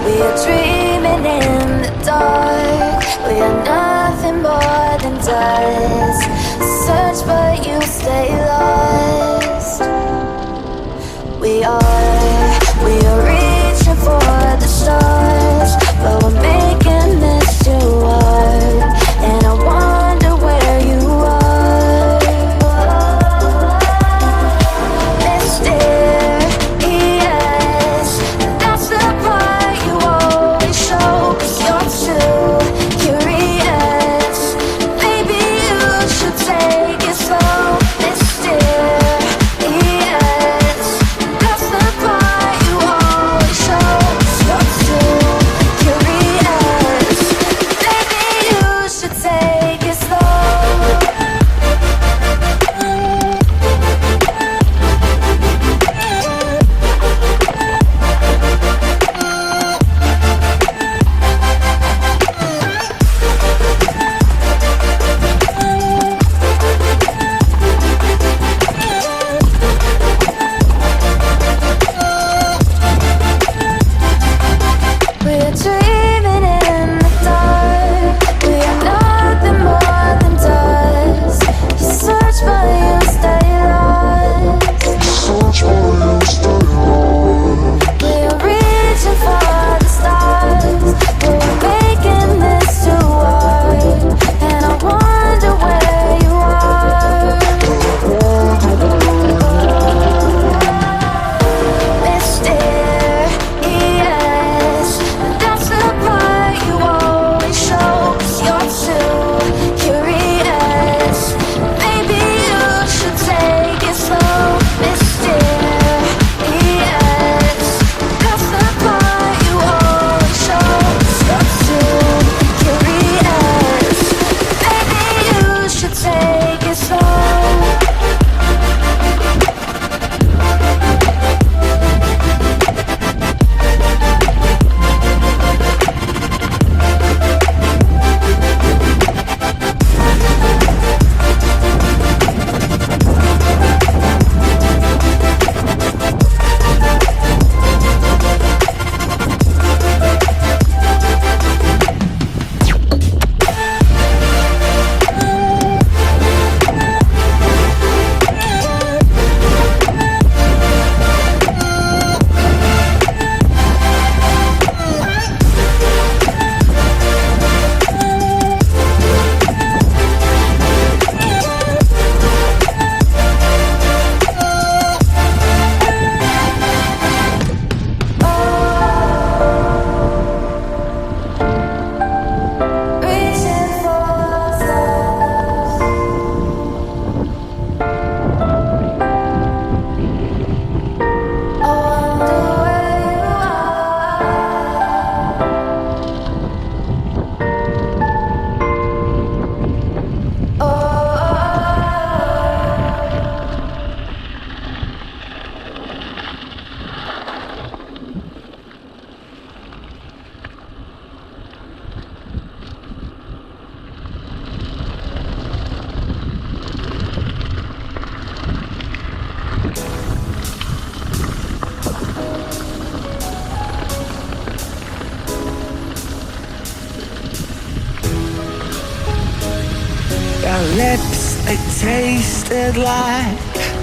We are dreaming in the dark. We are nothing more than dust. Search but you stay lost. We are reaching for the stars, but we're making this too hard. And I wonder where you are. Mysterious, that's the part you always show. 'Cause you're too curious. Maybe you should take it slow. Mysterious, that's the part you always show. 'Cause you're too curious. Maybe you should take it slow. We're dreaming in the dark. We are nothing more than dust. You search but you stay lost. We are reaching for the stars, but we're making this too hard. And I wonder where you are. Mysterious, that's the part you always show. 'Cause you're too curious. Maybe you should take it slow. Mysterious, that's the part you always show. 'Cause you're too curious. Maybe you should take it slow. Reaching for the stars. I wonder where you Your lips, they tasted like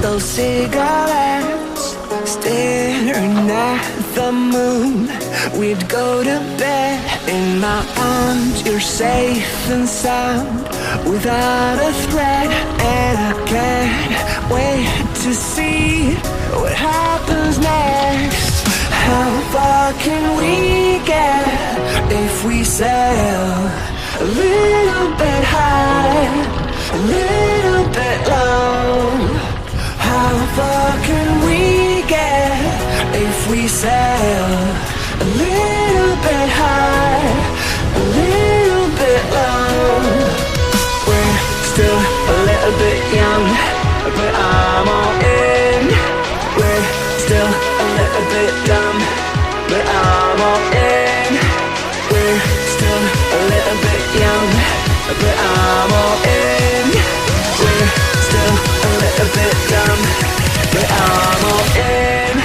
those cigarettes. Staring at the moon, we'd go to bed. In my arms, you're safe and sound, without a threat. And I can't wait to see what happens next. How far can we get if we sail a little bit high, a little bit low? How far can we get if we sail a little bit high, a little bit low? We're still a little bit young, but I'm all in. We're still a little bit dumb, but I'm all in. We're still a little bit young, but I'm all in. We're still a little bit dumb, but I'm all in.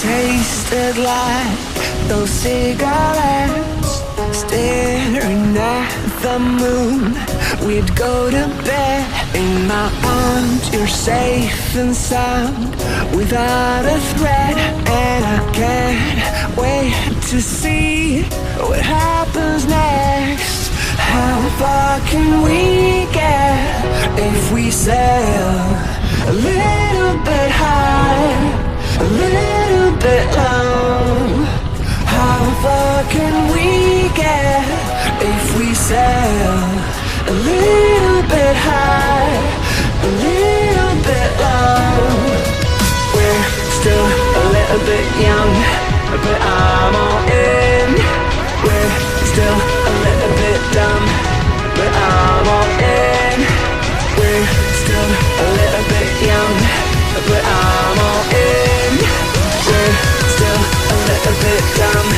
tasted like those cigarettes. Staring at the moon, we'd go to bed. In my arms, you're safe and sound, without a threat. And I can't wait to see what happens next. How far can we get if we sail a little bit high, a little bit low? How far can we get if we sail a little bit high, a little bit low? We're still a little bit young, but I'm all in. We're still a little bit dumb, but I'm all in. We're still a little bit young, but I'm all in. We're still a little bit dumb,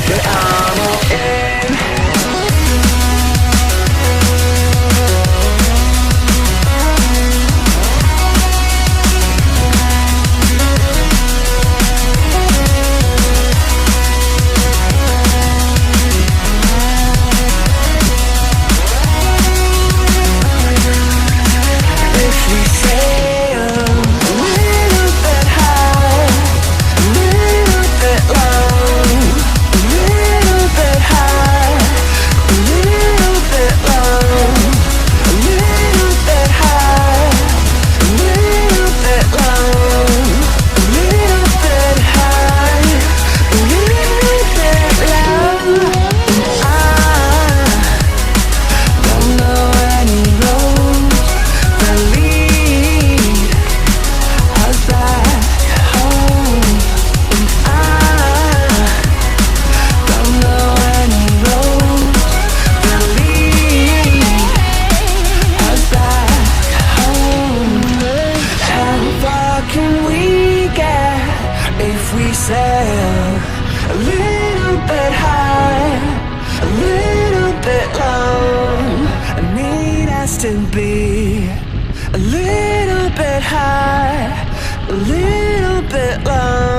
but I'm all in. To be a little bit high, a little bit low.